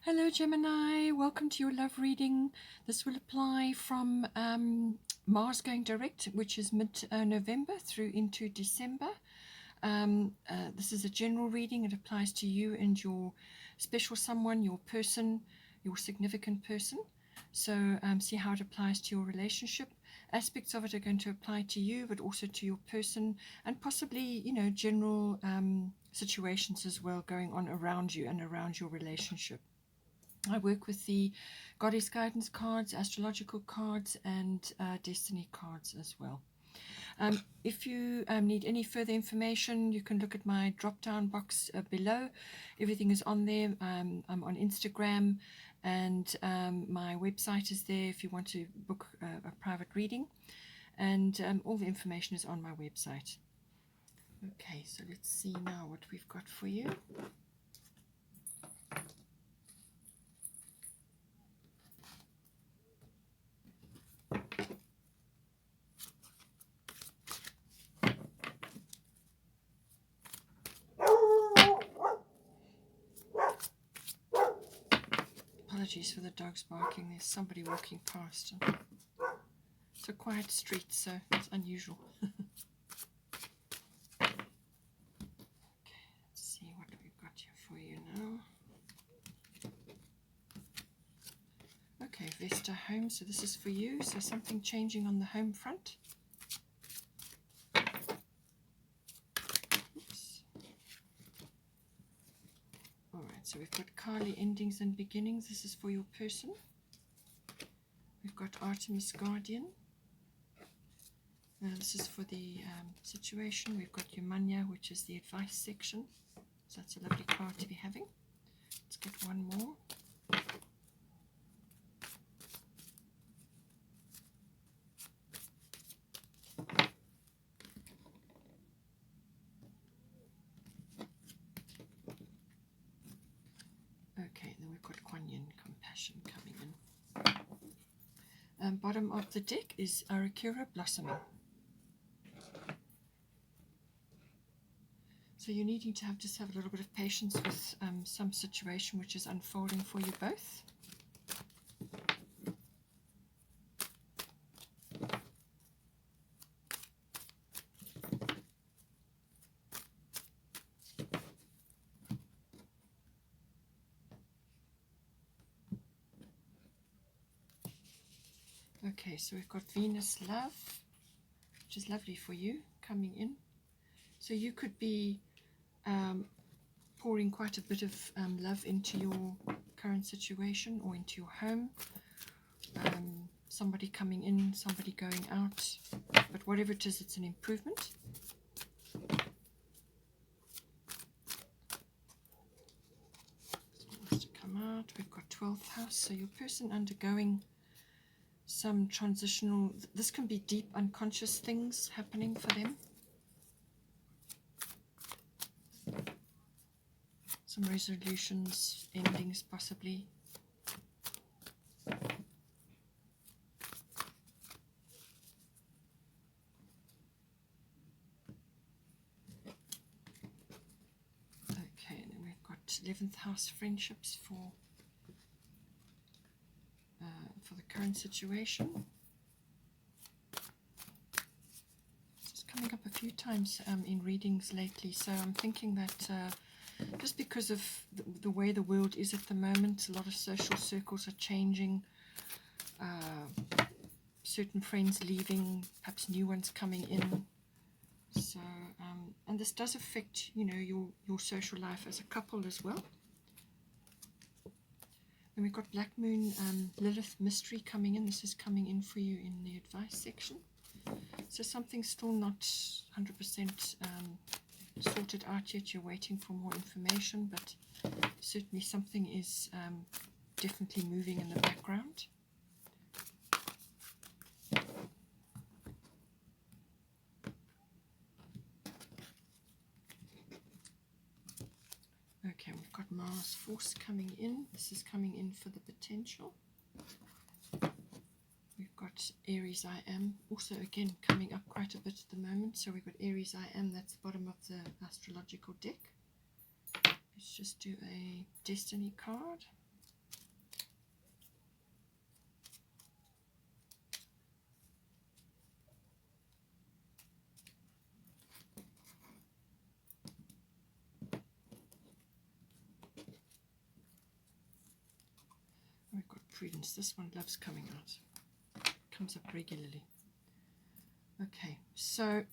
Hello Gemini, welcome to your love reading. This will apply from Mars going direct, which is mid-November through into December. This is a general reading. It applies to you and your special someone, your person, your significant person. So see how it applies to your relationship. Aspects of it are going to apply to you, but also to your person, and possibly, general situations as well going on around you and around your relationship. I work with the Goddess Guidance cards, astrological cards, and destiny cards as well. If you need any further information, you can look at my drop-down box below. Everything is on there. I'm on Instagram, and my website is there if you want to book a private reading. And all the information is on my website. Okay, so let's see now what we've got for you. Apologies for the dogs barking. There's somebody walking past. It's a quiet street, so it's unusual. Okay, let's see what we've got here for you now. Okay, Vesta Home. So this is for you. So something changing on the home front. Oops. All right, so we've got Kali endings and beginnings. This is for your person. We've got Artemis Guardian. This is for the situation. We've got Yumanya, which is the advice section. So that's a lovely card to be having. Let's get one more. Okay, then we've got Kuan Yin, compassion coming in. Bottom of the deck is Arakura blossoming. So you're needing to just have a little bit of patience with some situation which is unfolding for you both. Okay, so we've got Venus Love, which is lovely for you, coming in. So you could be pouring quite a bit of love into your current situation or into your home. Somebody coming in, somebody going out, but whatever it is, it's an improvement. Wants to come out. We've got 12th house, so your person undergoing some transitional, this can be deep unconscious things happening for them. Some resolutions, endings possibly. Okay, and then we've got 11th house friendships for the current situation. It's coming up a few times in readings lately, so I'm thinking that just because of the way the world is at the moment, a lot of social circles are changing, certain friends leaving, perhaps new ones coming in. So, and this does affect, your social life as a couple as well. And we've got Black Moon Lilith mystery coming in. This is coming in for you in the advice section. So something's still not 100% sorted out yet. You're waiting for more information, but certainly something is definitely moving in the background. Okay, we've got Mars Force coming in. This is coming in for the potential. We've got Aries I Am, also again coming up quite a bit at the moment. So we've got Aries I Am, that's the bottom of the astrological deck. Let's just do a destiny card. Prudence. This one loves coming out. Comes up regularly. Okay, so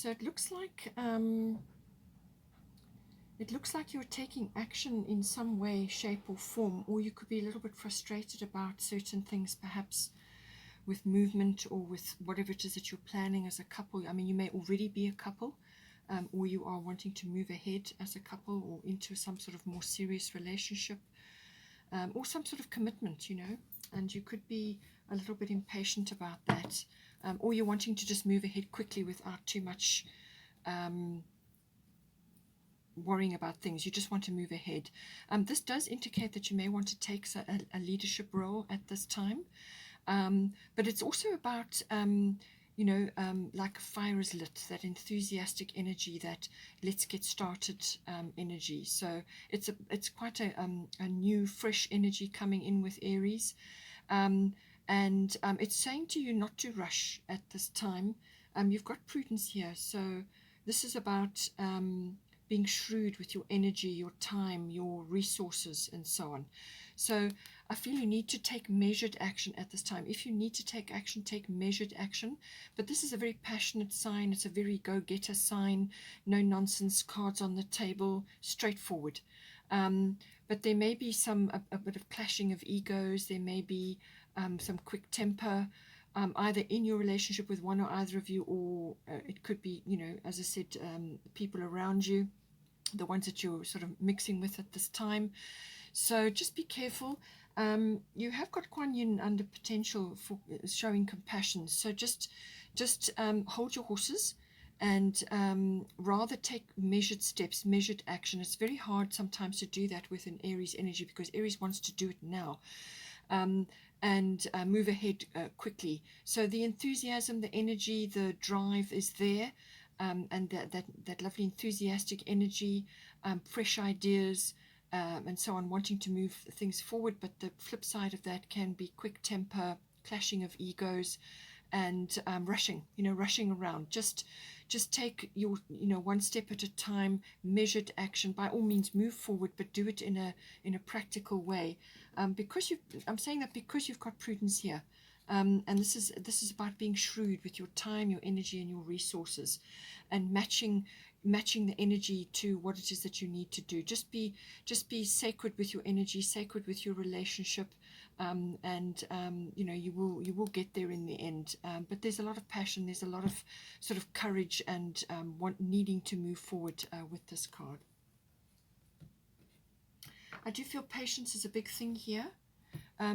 it looks like you're taking action in some way, shape, or form, or you could be a little bit frustrated about certain things, perhaps with movement or with whatever it is that you're planning as a couple. I mean, you may already be a couple, or you are wanting to move ahead as a couple or into some sort of more serious relationship, or some sort of commitment, and you could be a little bit impatient about that, or you're wanting to just move ahead quickly without too much worrying about things. You just want to move ahead. This does indicate that you may want to take a leadership role at this time, but it's also about like a fire is lit, that enthusiastic energy, that let's get started energy. So it's quite a new, fresh energy coming in with Aries, and it's saying to you not to rush at this time. You've got Prudence here, so this is about being shrewd with your energy, your time, your resources, and so on. So I feel you need to take measured action at this time. If you need to take action, take measured action. But this is a very passionate sign. It's a very go-getter sign. No nonsense, cards on the table, straightforward. But there may be a bit of clashing of egos. There may be some quick temper, either in your relationship with one or either of you, or it could be, as I said, people around you, the ones that you're sort of mixing with at this time. So just be careful. You have got Kuan Yin under potential for showing compassion. So just hold your horses, and rather take measured steps, measured action. It's very hard sometimes to do that with an Aries energy, because Aries wants to do it now. And move ahead quickly. So the enthusiasm, the energy, the drive is there, and that lovely enthusiastic energy, fresh ideas, and so on, wanting to move things forward. But the flip side of that can be quick temper, clashing of egos, and rushing around. Just take your one step at a time, measured action. By all means, move forward, but do it in a practical way. I'm saying that because you've got Prudence here, and this is about being shrewd with your time, your energy, and your resources, and matching the energy to what it is that you need to do. Just be sacred with your energy, sacred with your relationship, and you will get there in the end. But there's a lot of passion, there's a lot of sort of courage, and needing to move forward with this card. I do feel patience is a big thing here.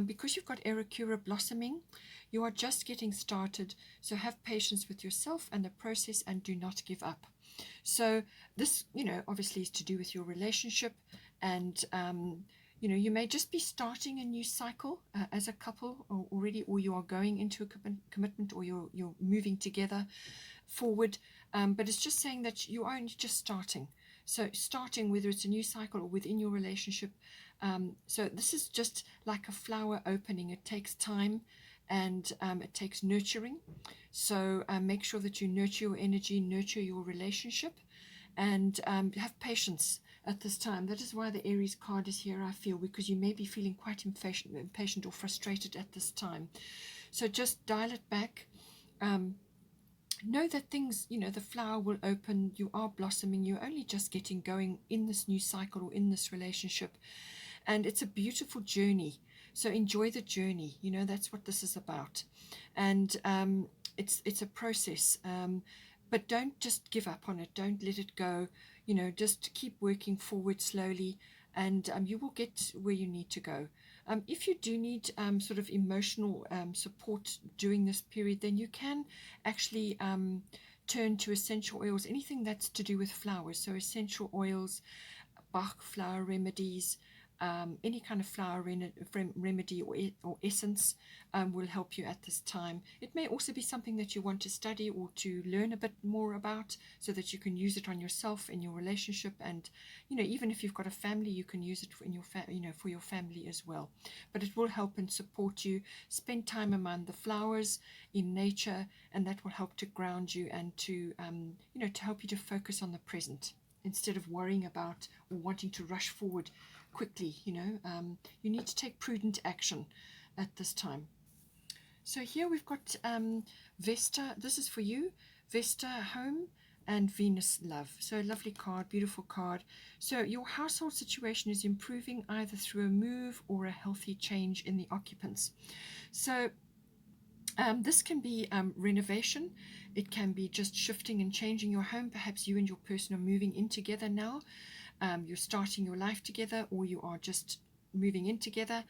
Because you've got Arakura blossoming, you are just getting started. So have patience with yourself and the process, and do not give up. So this, obviously is to do with your relationship, and you may just be starting a new cycle as a couple already, or you are going into a commitment, or you're moving together forward. But it's just saying that you are only just starting. So starting, whether it's a new cycle or within your relationship. So this is just like a flower opening. It takes time, and it takes nurturing. So make sure that you nurture your energy, nurture your relationship, and have patience at this time. That is why the Aries card is here, I feel, because you may be feeling quite impatient or frustrated at this time. So just dial it back. Know that things, the flower will open. You are blossoming. You're only just getting going in this new cycle or in this relationship. And it's a beautiful journey. So enjoy the journey. That's what this is about. And it's a process. But don't just give up on it. Don't let it go. Just keep working forward slowly, and you will get where you need to go. If you do need sort of emotional support during this period, then you can actually turn to essential oils, anything that's to do with flowers. So essential oils, Bach flower remedies, any kind of flower remedy or essence will help you at this time. It may also be something that you want to study or to learn a bit more about, so that you can use it on yourself in your relationship, and even if you've got a family, you can use it for your family as well. But it will help and support you. Spend time among the flowers in nature, and that will help to ground you and to to help you to focus on the present. instead of worrying about or wanting to rush forward quickly. You need to take prudent action at this time. So here we've got Vesta. This is for you, Vesta Home and Venus Love. So a lovely card, beautiful card. So your household situation is improving either through a move or a healthy change in the occupants. So this can be renovation. It can be just shifting and changing your home. Perhaps you and your person are moving in together now. You're starting your life together, or you are just moving in together,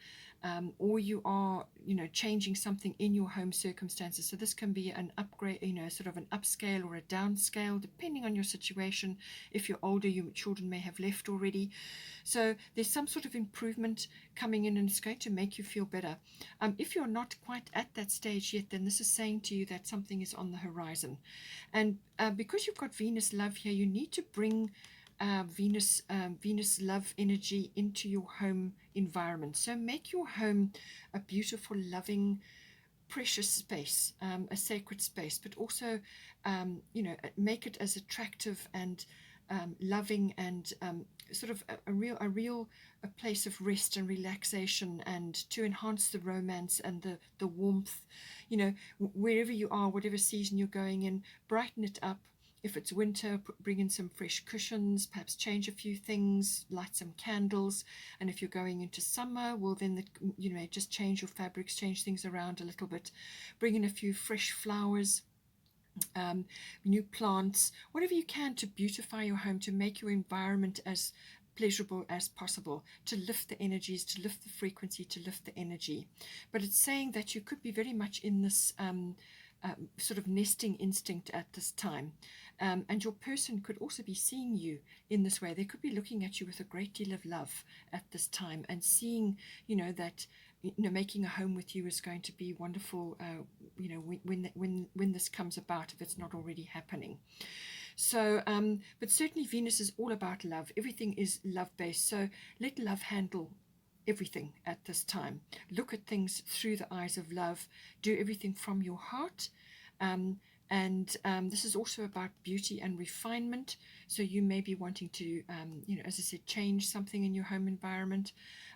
or you are, changing something in your home circumstances. So this can be an upgrade, sort of an upscale or a downscale, depending on your situation. If you're older, your children may have left already. So there's some sort of improvement coming in, and it's going to make you feel better. If you're not quite at that stage yet, then this is saying to you that something is on the horizon. And because you've got Venus Love here, you need to bring Venus love energy into your home environment. So make your home a beautiful, loving, precious space, a sacred space, but also make it as attractive and loving and sort of a real place of rest and relaxation, and to enhance the romance and the warmth. Wherever you are, whatever season you're going in, brighten it up. If it's winter, bring in some fresh cushions, perhaps change a few things, light some candles. And if you're going into summer, well, then just change your fabrics, change things around a little bit. Bring in a few fresh flowers, new plants, whatever you can to beautify your home, to make your environment as pleasurable as possible, to lift the energies, to lift the frequency, to lift the energy. But it's saying that you could be very much in this sort of nesting instinct at this time. And your person could also be seeing you in this way. They could be looking at you with a great deal of love at this time, and seeing, that making a home with you is going to be wonderful. When this comes about, if it's not already happening. So, but certainly Venus is all about love. Everything is love-based. So let love handle everything at this time. Look at things through the eyes of love. Do everything from your heart. And this is also about beauty and refinement. So you may be wanting to, as I said, change something in your home environment.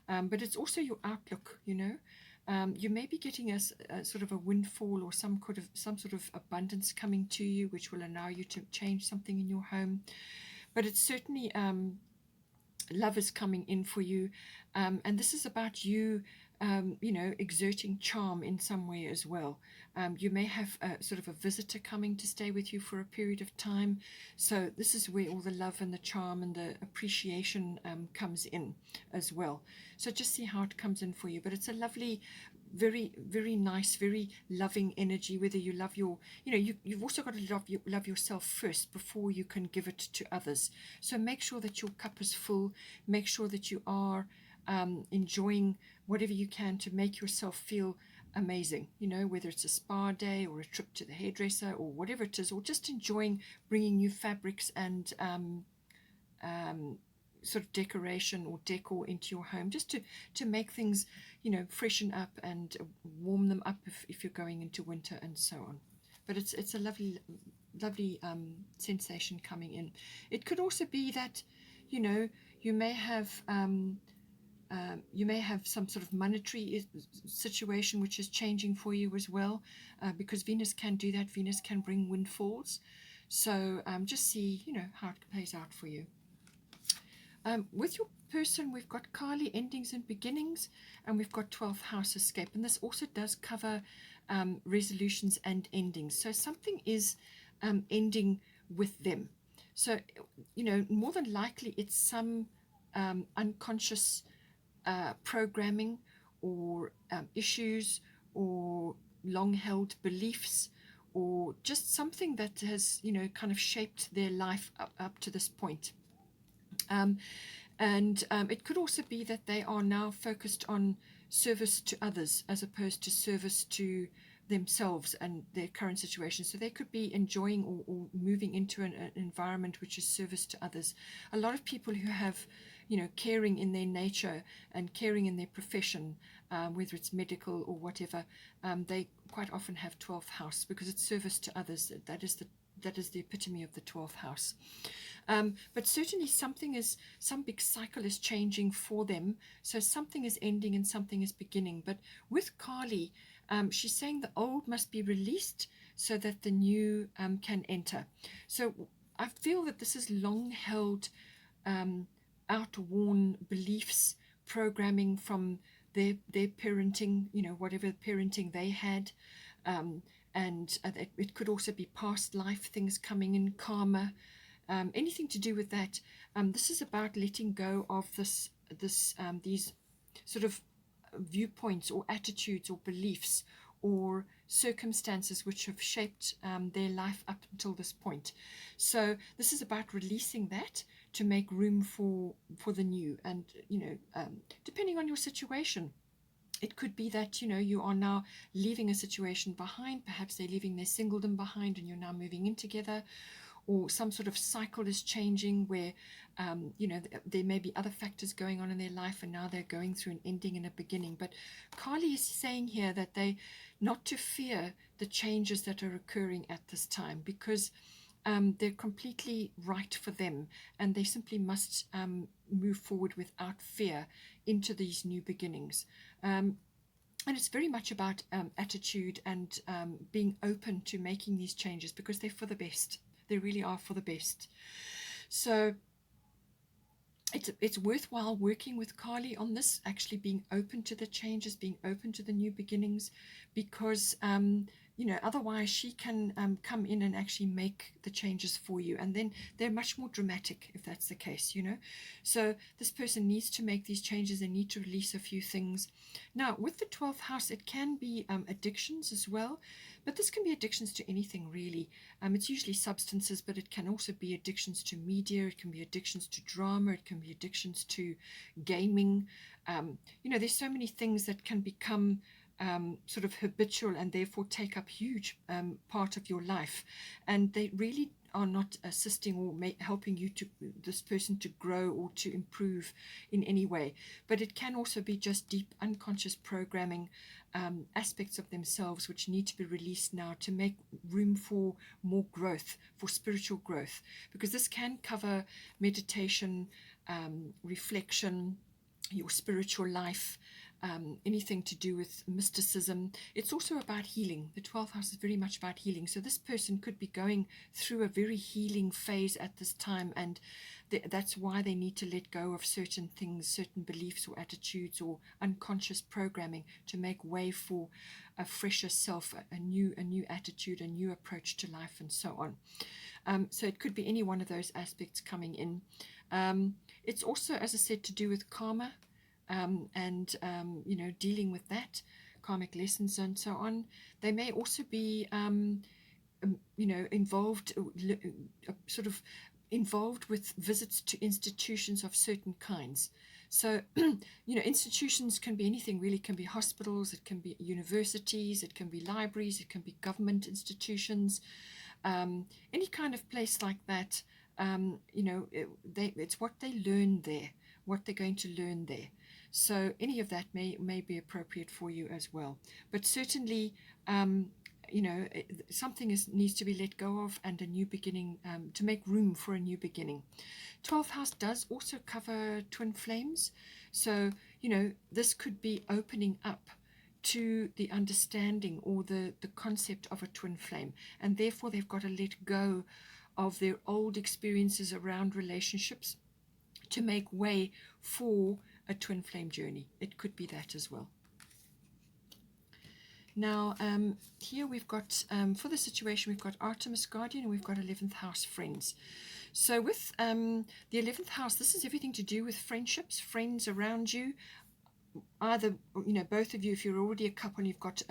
But it's also your outlook, you may be getting a sort of a windfall, or some sort of abundance coming to you, which will allow you to change something in your home. But it's certainly love is coming in for you, and this is about you exerting charm in some way as well. You may have sort of a visitor coming to stay with you for a period of time. So this is where all the love and the charm and the appreciation comes in as well. So just see how it comes in for you. But it's a lovely, very, very nice, very loving energy. Whether you love you've also got to love yourself first before you can give it to others. So make sure that your cup is full. Make sure that you are enjoying whatever you can to make yourself feel amazing, whether it's a spa day or a trip to the hairdresser or whatever it is, or just enjoying bringing new fabrics and sort of decoration or decor into your home, just to make things freshen up and warm them up if you're going into winter and so on. But it's a lovely sensation coming in. It could also be that you may have some sort of monetary situation which is changing for you as well, because Venus can do that. Venus can bring windfalls. So just see, how it plays out for you. With your person, we've got Kali, endings and beginnings, and we've got 12th house escape. And this also does cover resolutions and endings. So something is ending with them. So, more than likely it's some unconscious programming or issues or long-held beliefs, or just something that has kind of shaped their life up to this point. And it could also be that they are now focused on service to others as opposed to service to themselves and their current situation. So they could be enjoying or moving into an environment which is service to others. A lot of people who have caring in their nature and caring in their profession, whether it's medical or whatever, they quite often have 12th house because it's service to others. That is that is the epitome of the 12th house. But certainly some big cycle is changing for them. So something is ending and something is beginning. But with Kali, she's saying the old must be released so that the new can enter. So I feel that this is long held, outworn beliefs, programming from their parenting, whatever parenting they had. And it could also be past life things coming in, karma, anything to do with that. This is about letting go of these sort of viewpoints or attitudes or beliefs or circumstances which have shaped their life up until this point. So this is about releasing that to make room for the new. And depending on your situation, it could be that you are now leaving a situation behind. Perhaps they're leaving their singledom behind and you're now moving in together, or some sort of cycle is changing where there may be other factors going on in their life and now they're going through an ending and a beginning. But Kali is saying here that they not to fear the changes that are occurring at this time, because they're completely right for them, and they simply must move forward without fear into these new beginnings. And it's very much about attitude and being open to making these changes, because they're for the best. They really are for the best. So it's worthwhile working with Kali on this, actually being open to the changes, being open to the new beginnings, because otherwise she can come in and actually make the changes for you, and then they're much more dramatic if that's the case. So this person needs to make these changes. They need to release a few things. Now with the 12th house, it can be addictions as well, but this can be addictions to anything really. It's usually substances, but it can also be addictions to media, it can be addictions to drama, it can be addictions to gaming. There's so many things that can become sort of habitual and therefore take up huge part of your life, and they really are not assisting or helping you this person to grow or to improve in any way. But it can also be just deep unconscious programming, aspects of themselves which need to be released now to make room for more growth, for spiritual growth, because this can cover meditation, reflection, your spiritual life, anything to do with mysticism. It's also about healing. The 12th house is very much about healing. So this person could be going through a very healing phase at this time, and that's why they need to let go of certain things, certain beliefs or attitudes or unconscious programming, to make way for a fresher self, a new attitude, a new approach to life, and so on. So it could be any one of those aspects coming in. It's also, as I said, to do with karma, and dealing with that, karmic lessons and so on. They may also be involved, sort of involved with visits to institutions of certain kinds. So institutions can be anything really. It can be hospitals, it can be universities, it can be libraries, it can be government institutions, any kind of place like that. It's what they learn there, what they're going to learn there. So any of that may be appropriate for you as well. But certainly, something needs to be let go of, and a new beginning, to make room for a new beginning. 12th house does also cover twin flames. So, this could be opening up to the understanding or the concept of a twin flame. And therefore, they've got to let go of their old experiences around relationships to make way for a twin flame journey. It could be that as well. Now, here we've got, for the situation, we've got Artemis Guardian, and we've got 11th house friends. So with the 11th house, this is everything to do with friendships, friends around you. Either, both of you, if you're already a couple and you've got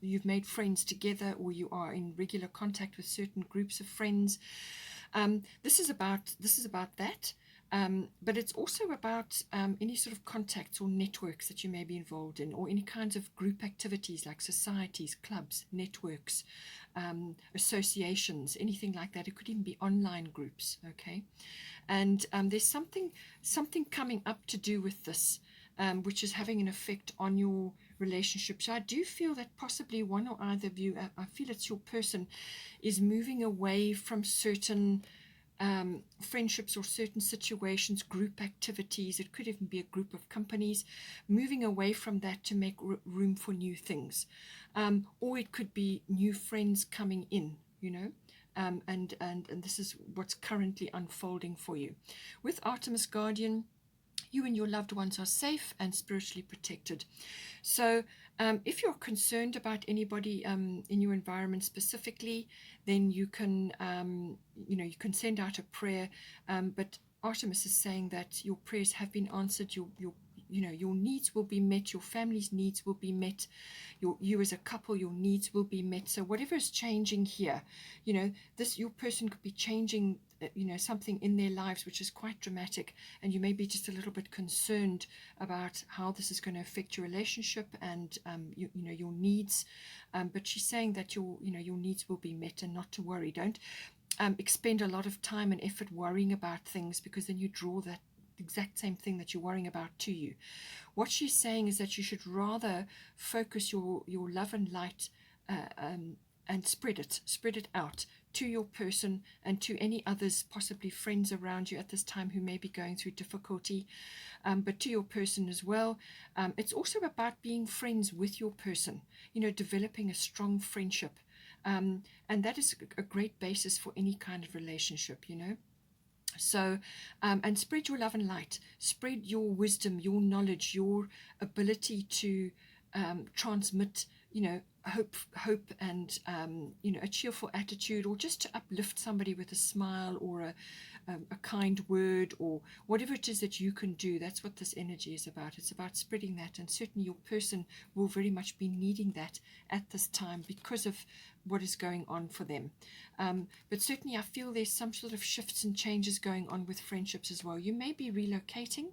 you've made friends together, or you are in regular contact with certain groups of friends. This is about that. But it's also about any sort of contacts or networks that you may be involved in, or any kinds of group activities like societies, clubs, networks, associations, anything like that. It could even be online groups, okay? And there's something coming up to do with this, which is having an effect on your relationship. So I do feel that possibly one or either of you, I feel it's your person, is moving away from certain friendships or certain situations, group activities. It could even be a group of companies, moving away from that to make room for new things. Or it could be new friends coming in, you know. And this is what's currently unfolding for you. With Artemis Guardian, you and your loved ones are safe and spiritually protected. So if you're concerned about anybody in your environment specifically, then you can, you can send out a prayer. But Artemis is saying that your prayers have been answered. Your needs will be met. Your family's needs will be met. You as a couple, your needs will be met. So whatever is changing here, your person could be changing, something in their lives, which is quite dramatic, and you may be just a little bit concerned about how this is going to affect your relationship and your needs. But she's saying that your needs will be met, and not to worry. Don't expend a lot of time and effort worrying about things, because then you draw that exact same thing that you're worrying about to you. What she's saying is that you should rather focus your love and light and spread it out to your person and to any others, possibly friends around you at this time who may be going through difficulty, but to your person as well. It's also about being friends with your person, developing a strong friendship. And that is a great basis for any kind of relationship, So, and spread your love and light, spread your wisdom, your knowledge, your ability to transmit, hope and, a cheerful attitude, or just to uplift somebody with a smile or a kind word, or whatever it is that you can do. That's what this energy is about. It's about spreading that, and certainly your person will very much be needing that at this time because of what is going on for them. But certainly I feel there's some sort of shifts and changes going on with friendships as well. You may be relocating,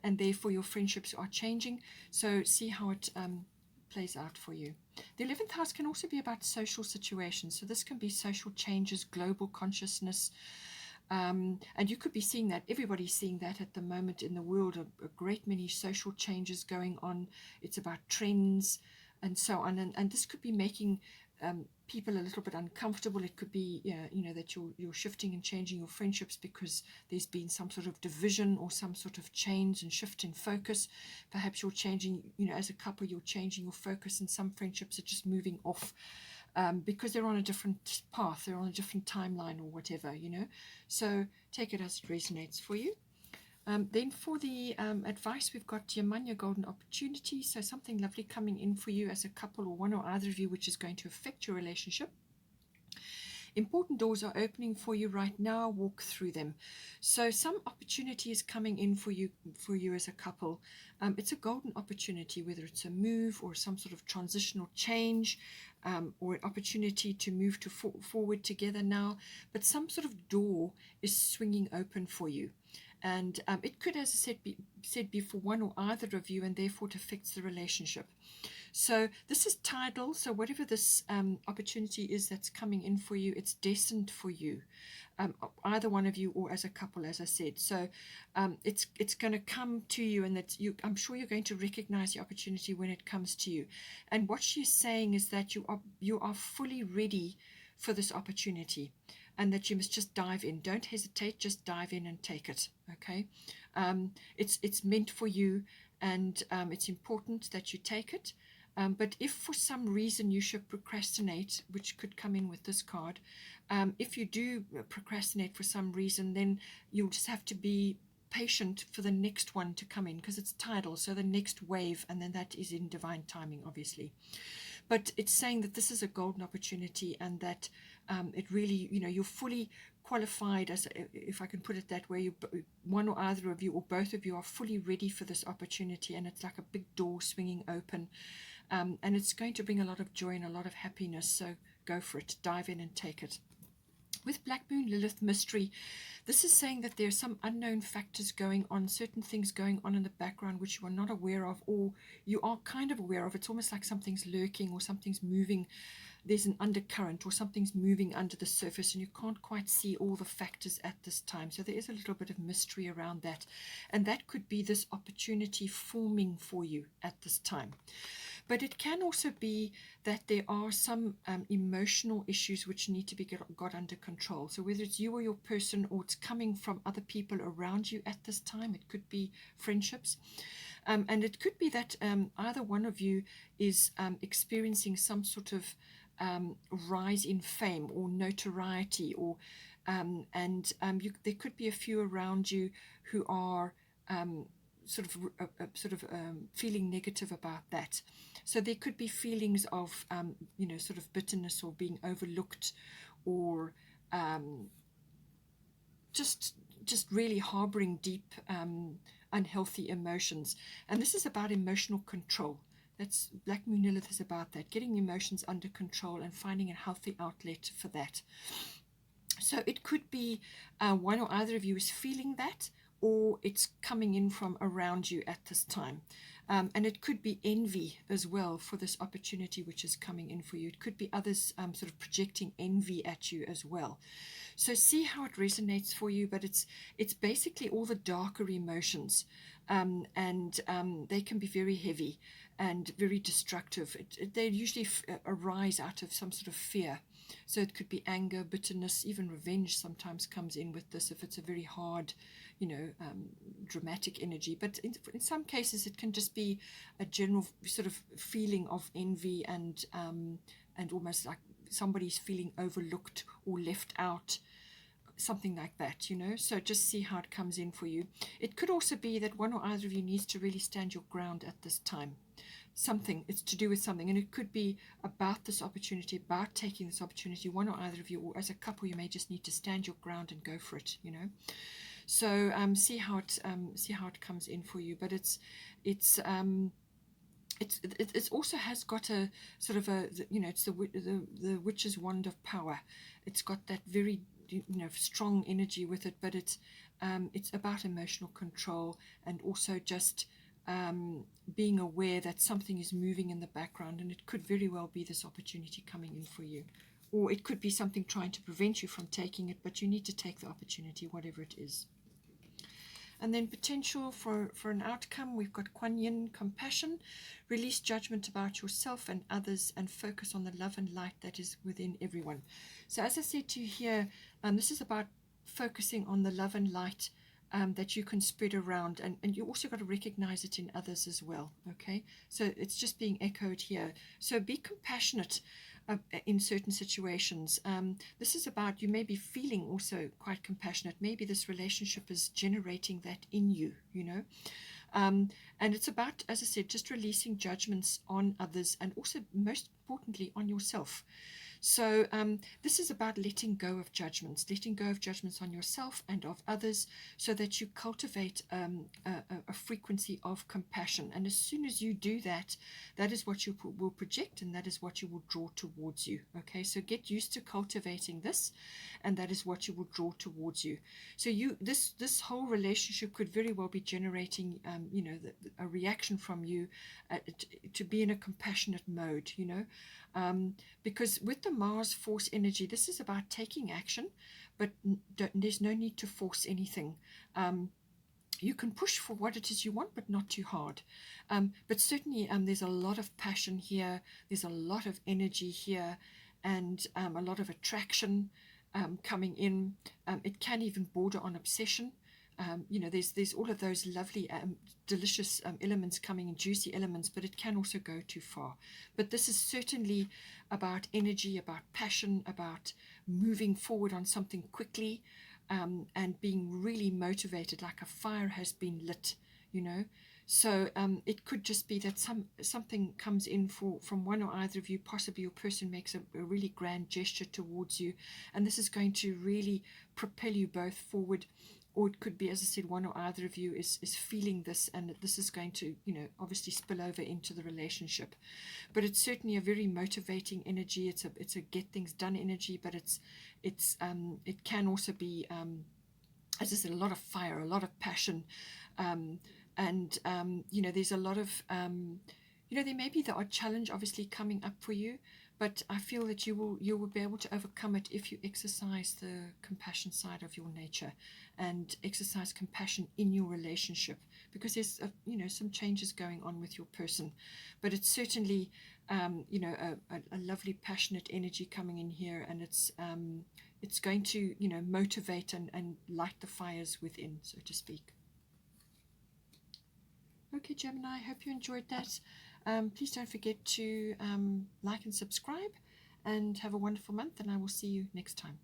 and therefore your friendships are changing. So see how it plays out for you. The 11th house can also be about social situations. So this can be social changes, global consciousness. And you could be seeing that. Everybody's seeing that at the moment in the world. A great many social changes going on. It's about trends and so on. And this could be making people a little bit uncomfortable. It could be, that you're shifting and changing your friendships because there's been some sort of division or some sort of change and shift in focus. Perhaps you're changing, as a couple, you're changing your focus, and some friendships are just moving off because they're on a different path, they're on a different timeline or whatever, So take it as it resonates for you. Then for the advice, we've got your golden opportunity. So something lovely coming in for you as a couple, or one or either of you, which is going to affect your relationship. Important doors are opening for you right now. Walk through them. So some opportunity is coming in for you as a couple. It's a golden opportunity, whether it's a move or some sort of transitional change, or an opportunity to move forward together now. But some sort of door is swinging open for you. And it could, as I said, be for one or either of you, and therefore it affects the relationship. So this is tidal. So whatever this opportunity is that's coming in for you, it's destined for you, either one of you or as a couple, as I said. So it's going to come to you, and I'm sure you're going to recognize the opportunity when it comes to you. And what she's saying is that you are fully ready for this opportunity, and that you must just dive in. Don't hesitate, just dive in and take it, okay? It's meant for you, and it's important that you take it. But if for some reason you should procrastinate, which could come in with this card, if you do procrastinate for some reason, then you'll just have to be patient for the next one to come in, because it's tidal, so the next wave, and then that is in divine timing, obviously. But it's saying that this is a golden opportunity, and that it really, you're fully qualified, as if I can put it that way. One or either of you or both of you are fully ready for this opportunity, and it's like a big door swinging open, and it's going to bring a lot of joy and a lot of happiness. So go for it, dive in and take it. With Black Moon Lilith mystery, this is saying that there are some unknown factors going on, certain things going on in the background which you are not aware of, or you are kind of aware of. It's almost like something's lurking or something's moving. There's an undercurrent, or something's moving under the surface, and you can't quite see all the factors at this time. So there is a little bit of mystery around that, and that could be this opportunity forming for you at this time. But it can also be that there are some emotional issues which need to be got under control. So whether it's you or your person, or it's coming from other people around you at this time, it could be friendships. And it could be that either one of you is experiencing some sort of rise in fame or notoriety, or there could be a few around you who are feeling negative about that. So there could be feelings of sort of bitterness, or being overlooked, or just really harboring deep unhealthy emotions. And this is about emotional control. That's Black Moon Lilith is about that, getting emotions under control and finding a healthy outlet for that. So it could be one or either of you is feeling that, or it's coming in from around you at this time. And it could be envy as well for this opportunity which is coming in for you. It could be others sort of projecting envy at you as well. So see how it resonates for you, but it's basically all the darker emotions, and they can be very heavy and very destructive. They usually arise out of some sort of fear. So it could be anger, bitterness, even revenge sometimes comes in with this if it's a very hard, dramatic energy. But in some cases it can just be a general sort of feeling of envy, and almost like somebody's feeling overlooked or left out, something like that, So just see how it comes in for you. It could also be that one or either of you needs to really stand your ground at this time. It's to do with something, and it could be about this opportunity, about taking this opportunity. One or either of you, or as a couple, you may just need to stand your ground and go for it, So see how it comes in for you. But it also has got a sort of it's the witch's wand of power. It's got that very strong energy with it, but it's about emotional control, and also just being aware that something is moving in the background, and it could very well be this opportunity coming in for you, or it could be something trying to prevent you from taking it, but you need to take the opportunity, whatever it is. And then potential for an outcome, we've got Kuan Yin, compassion, release judgment about yourself and others, and focus on the love and light that is within everyone. So as I said to you here, this is about focusing on the love and light that you can spread around, and you also got to recognize it in others as well. Okay, so it's just being echoed here. So be compassionate in certain situations. This is about, you may be feeling also quite compassionate. Maybe this relationship is generating that in you, and it's about, as I said, just releasing judgments on others, and also most importantly on yourself. So this is about letting go of judgments on yourself and of others, so that you cultivate a frequency of compassion. And as soon as you do that, that is what you will project, and that is what you will draw towards you. Okay, so get used to cultivating this, and that is what you will draw towards you. So this whole relationship could very well be generating a reaction from you to be in a compassionate mode, because with the Mars force energy, this is about taking action, but there's no need to force anything. You can push for what it is you want, but not too hard. But certainly there's a lot of passion here, there's a lot of energy here, and a lot of attraction coming in. It can even border on obsession. There's all of those lovely, delicious elements coming in, juicy elements, but it can also go too far. But this is certainly about energy, about passion, about moving forward on something quickly, and being really motivated, like a fire has been lit, So it could just be that something comes in from one or either of you. Possibly your person makes a really grand gesture towards you, and this is going to really propel you both forward. Or it could be, as I said, one or either of you is feeling this, and this is going to, obviously spill over into the relationship. But it's certainly a very motivating energy. It's a get things done energy, but it can also be, as I said, a lot of fire, a lot of passion, and there's a lot of, there may be the odd challenge obviously coming up for you, but I feel that you will be able to overcome it if you exercise the compassion side of your nature and exercise compassion in your relationship, because there's some changes going on with your person, but it's certainly a lovely passionate energy coming in here, and it's going to motivate and light the fires within, so to speak. Okay, Gemini, I hope you enjoyed that. Please don't forget to like and subscribe, and have a wonderful month, and I will see you next time.